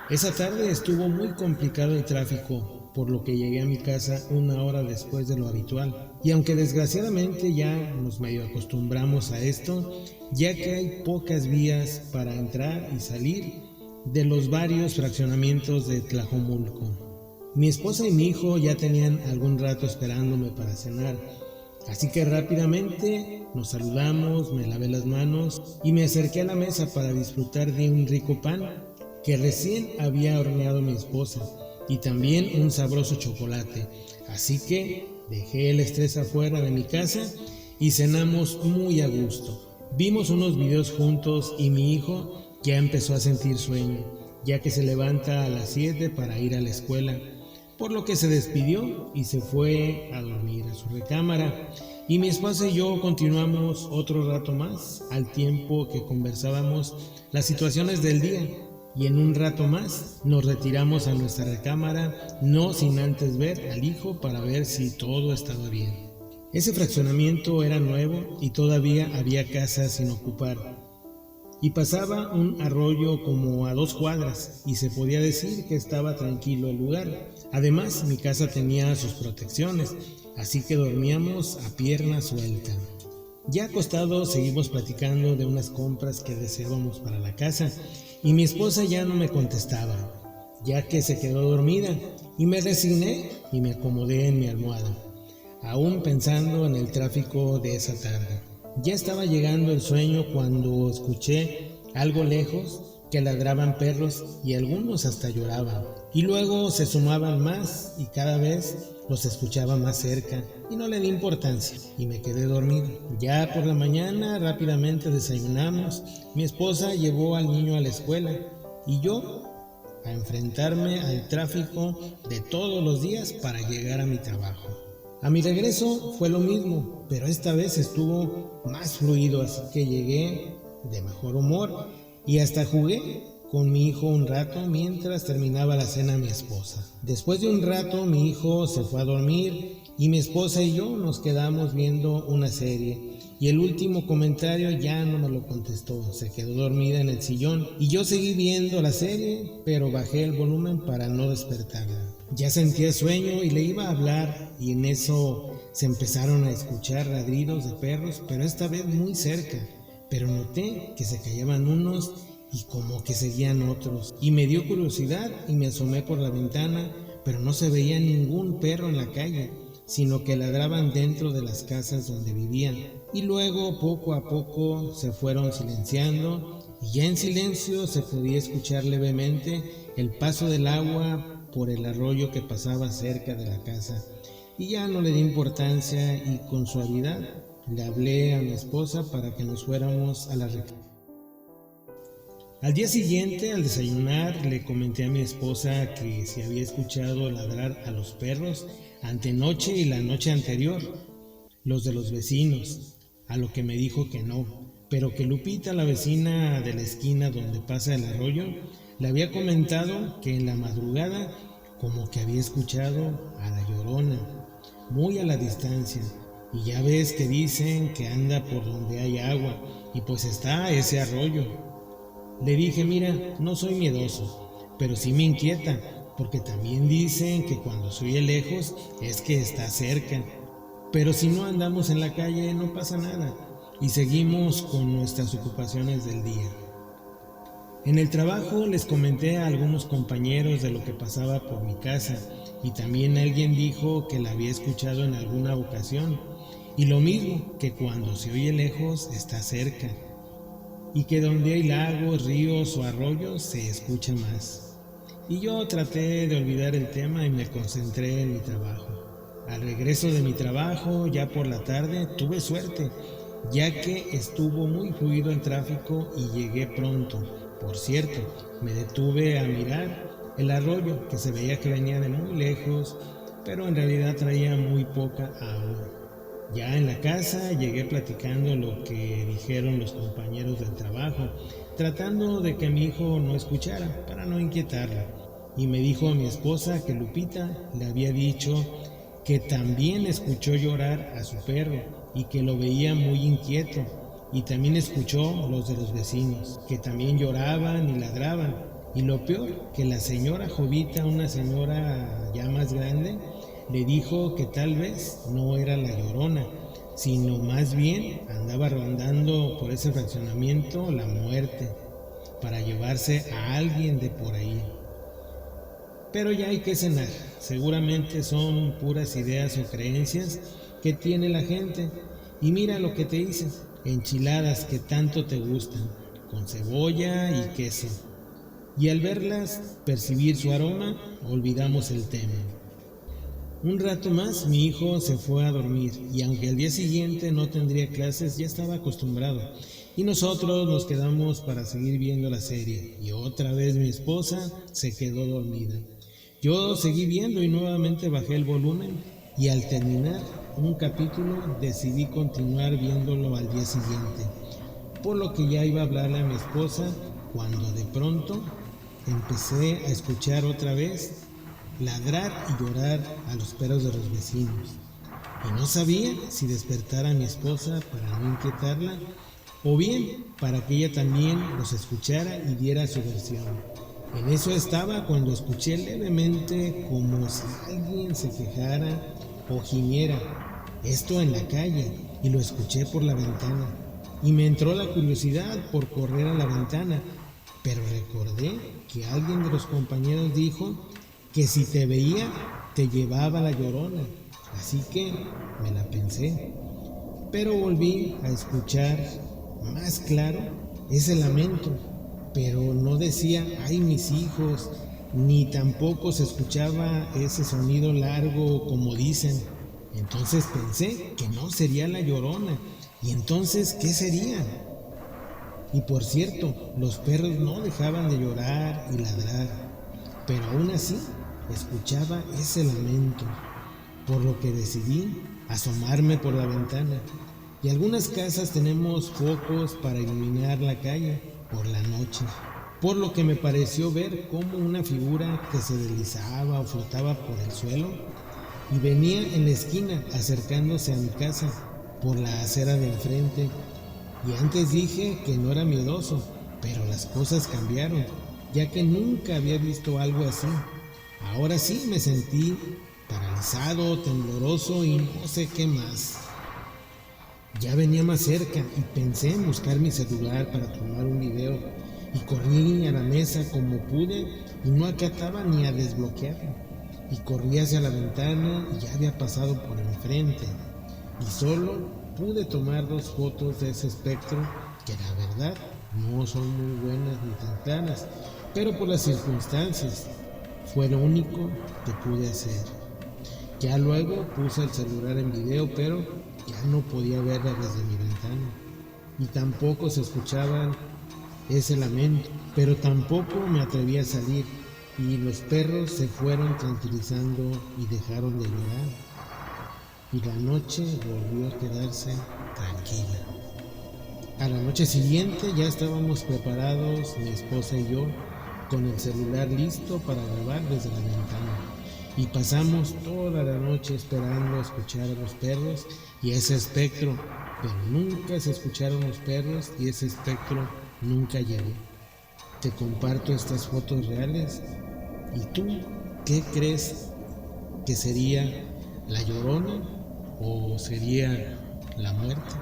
Esa tarde estuvo muy complicado el tráfico, por lo que llegué a mi casa una hora después de lo habitual. Y aunque desgraciadamente ya nos medio acostumbramos a esto, ya que hay pocas vías para entrar y salir de los varios fraccionamientos de Tlajomulco. Mi esposa y mi hijo ya tenían algún rato esperándome para cenar, así que rápidamente nos saludamos, me lavé las manos y me acerqué a la mesa para disfrutar de un rico pan que recién había horneado mi esposa y también un sabroso chocolate. Así que dejé el estrés afuera de mi casa y cenamos muy a gusto. Vimos unos videos juntos y mi hijo ya empezó a sentir sueño, ya que se levanta a las 7 para ir a la escuela, por lo que se despidió y se fue a dormir a su recámara. Y mi esposa y yo continuamos otro rato más, al tiempo que conversábamos las situaciones del día. Y en un rato más nos retiramos a nuestra recámara, no sin antes ver al hijo para ver si todo estaba bien. Ese fraccionamiento era nuevo y todavía había casas sin ocupar. Y pasaba un arroyo como a 2 cuadras y se podía decir que estaba tranquilo el lugar. Además, mi casa tenía sus protecciones, así que dormíamos a pierna suelta. Ya acostados seguimos platicando de unas compras que deseábamos para la casa y mi esposa ya no me contestaba, ya que se quedó dormida y me resigné y me acomodé en mi almohada, aún pensando en el tráfico de esa tarde. Ya estaba llegando el sueño cuando escuché algo lejos que ladraban perros y algunos hasta lloraban. Y luego se sumaban más y cada vez los escuchaba más cerca y no le di importancia y me quedé dormido. Ya por la mañana rápidamente desayunamos, mi esposa llevó al niño a la escuela y yo a enfrentarme al tráfico de todos los días para llegar a mi trabajo. A mi regreso fue lo mismo, pero esta vez estuvo más fluido, así que llegué de mejor humor y hasta jugué con mi hijo un rato mientras terminaba la cena mi esposa. Después de un rato mi hijo se fue a dormir y mi esposa y yo nos quedamos viendo una serie y el último comentario ya no me lo contestó, se quedó dormida en el sillón y yo seguí viendo la serie, pero bajé el volumen para no despertarla. Ya sentía sueño y le iba a hablar y en eso se empezaron a escuchar ladridos de perros, pero esta vez muy cerca, pero noté que se callaban unos y como que seguían otros, y me dio curiosidad y me asomé por la ventana, pero no se veía ningún perro en la calle, sino que ladraban dentro de las casas donde vivían, y luego poco a poco se fueron silenciando, y ya en silencio se podía escuchar levemente el paso del agua por el arroyo que pasaba cerca de la casa, y ya no le di importancia y con suavidad le hablé a mi esposa para que nos fuéramos a la recámara. Al día siguiente, al desayunar, le comenté a mi esposa que si había escuchado ladrar a los perros antenoche y la noche anterior, los de los vecinos, a lo que me dijo que no, pero que Lupita, la vecina de la esquina donde pasa el arroyo, le había comentado que en la madrugada como que había escuchado a la Llorona, muy a la distancia, y ya ves que dicen que anda por donde hay agua, y pues está ese arroyo. Le dije, mira, no soy miedoso, pero sí me inquieta, porque también dicen que cuando se oye lejos es que está cerca. Pero si no andamos en la calle no pasa nada, y seguimos con nuestras ocupaciones del día. En el trabajo les comenté a algunos compañeros de lo que pasaba por mi casa, y también alguien dijo que la había escuchado en alguna ocasión, y lo mismo, que cuando se oye lejos está cerca, y que donde hay lagos, ríos o arroyos se escucha más. Y yo traté de olvidar el tema y me concentré en mi trabajo. Al regreso de mi trabajo, ya por la tarde, tuve suerte, ya que estuvo muy fluido el tráfico y llegué pronto. Por cierto, me detuve a mirar el arroyo, que se veía que venía de muy lejos, pero en realidad traía muy poca agua. Ya en la casa llegué platicando lo que dijeron los compañeros del trabajo, tratando de que mi hijo no escuchara para no inquietarlo. Y me dijo mi esposa que Lupita le había dicho que también escuchó llorar a su perro y que lo veía muy inquieto y también escuchó los de los vecinos, que también lloraban y ladraban. Y lo peor, que la señora Jovita, una señora ya más grande, le dijo que tal vez no era la Llorona, sino más bien andaba rondando por ese fraccionamiento la muerte, para llevarse a alguien de por ahí. Pero ya hay que cenar, seguramente son puras ideas o creencias que tiene la gente. Y mira lo que te hice, enchiladas que tanto te gustan, con cebolla y queso. Y al verlas, percibir su aroma, olvidamos el tema. Un rato más mi hijo se fue a dormir y aunque al día siguiente no tendría clases, ya estaba acostumbrado. Y nosotros nos quedamos para seguir viendo la serie y otra vez mi esposa se quedó dormida. Yo seguí viendo y nuevamente bajé el volumen y al terminar un capítulo decidí continuar viéndolo al día siguiente, por lo que ya iba a hablarle a mi esposa cuando de pronto empecé a escuchar otra vez ladrar y llorar a los perros de los vecinos. Y no sabía si despertar a mi esposa para no inquietarla o bien para que ella también los escuchara y diera su versión. En eso estaba cuando escuché levemente como si alguien se quejara o gimiera, esto en la calle, y lo escuché por la ventana. Y me entró la curiosidad por correr a la ventana, pero recordé que alguien de los compañeros dijo que si te veía te llevaba la Llorona, así que me la pensé. Pero volví a escuchar más claro ese lamento, pero no decía "ay mis hijos", ni tampoco se escuchaba ese sonido largo como dicen. Entonces pensé que no sería la Llorona, y entonces ¿qué sería? Y por cierto, los perros no dejaban de llorar y ladrar, pero aún así escuchaba ese lamento, por lo que decidí asomarme por la ventana. Y algunas casas tenemos focos para iluminar la calle por la noche, por lo que me pareció ver como una figura que se deslizaba o flotaba por el suelo y venía en la esquina acercándose a mi casa por la acera de enfrente. Y antes dije que no era miedoso, pero las cosas cambiaron, ya que nunca había visto algo así. Ahora sí me sentí paralizado, tembloroso y no sé qué más. Ya venía más cerca y pensé en buscar mi celular para tomar un video y corrí a la mesa como pude y no acataba ni a desbloquearlo. Y corrí hacia la ventana y ya había pasado por enfrente y solo pude tomar 2 fotos de ese espectro que la verdad no son muy buenas ni tan claras, pero por las circunstancias fue lo único que pude hacer. Ya luego puse el celular en video, pero ya no podía verla desde mi ventana y tampoco se escuchaba ese lamento, pero tampoco me atreví a salir y los perros se fueron tranquilizando y dejaron de llorar y la noche volvió a quedarse tranquila. A la noche siguiente ya estábamos preparados, mi esposa y yo, con el celular listo para grabar desde la ventana. Y pasamos toda la noche esperando escuchar a los perros y ese espectro, pero nunca se escucharon los perros y ese espectro nunca llegó. Te comparto estas fotos reales. ¿Y tú qué crees que sería la Llorona o sería la muerte?